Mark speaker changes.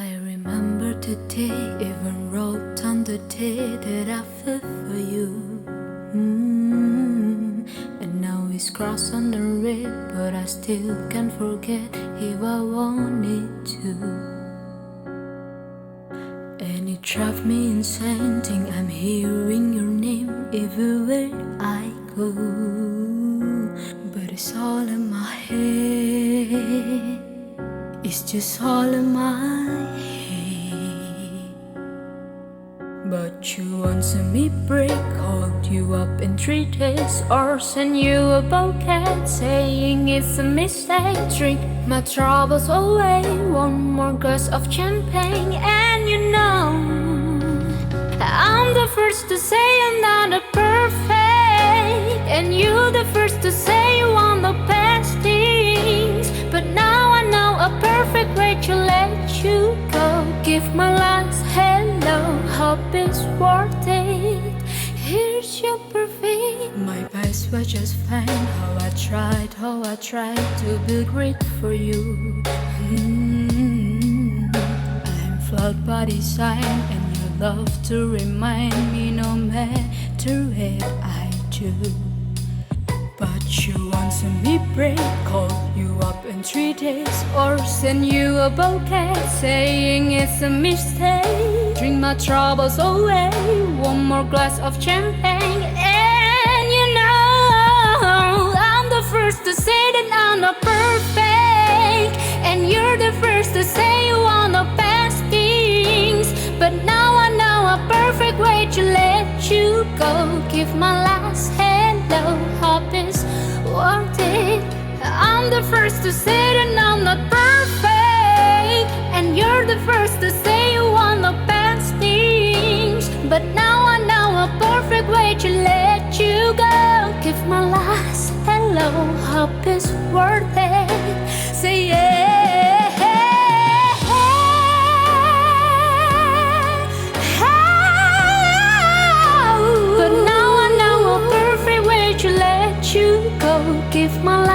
Speaker 1: I remember the day, even wrote on the day that I fell for you. And now it's crossed on the red, but I still can't forget if I wanted to. And it drives me insane, think I'm hearing your name everywhere I go. But it's all in my head, it's just all in my head. But you want to me break, hold you up in 3 days, or send you a bouquet saying it's a mistake. Drink my troubles away, one more glass of champagne. And you know I'm the first to say I'm not a perfect, and you're the first to say you want the best things. But now I know a perfect way to let you go. Give my last hello, hope it's worth it. Here's your perfect. My best was just fine. How I tried to be great for you. I'm flawed by design, and you love to remind me no matter what I do. But you want to me break, call you up in 3 days, or send you a bouquet saying it's a mistake. Drink my troubles away, one more glass of champagne. And you know I'm the first to say that I'm not perfect, and you're the first to say you want the best things. But now I know a perfect way to let you go. Give my last hello, hope it's worth it. I'm the first to say that I'm not perfect, and you're the first to say you want the best things. But now I know a perfect way to let you go. Give my last hello, hope it's worth it. Say yeah. But now I know a perfect way to let you go. Give my life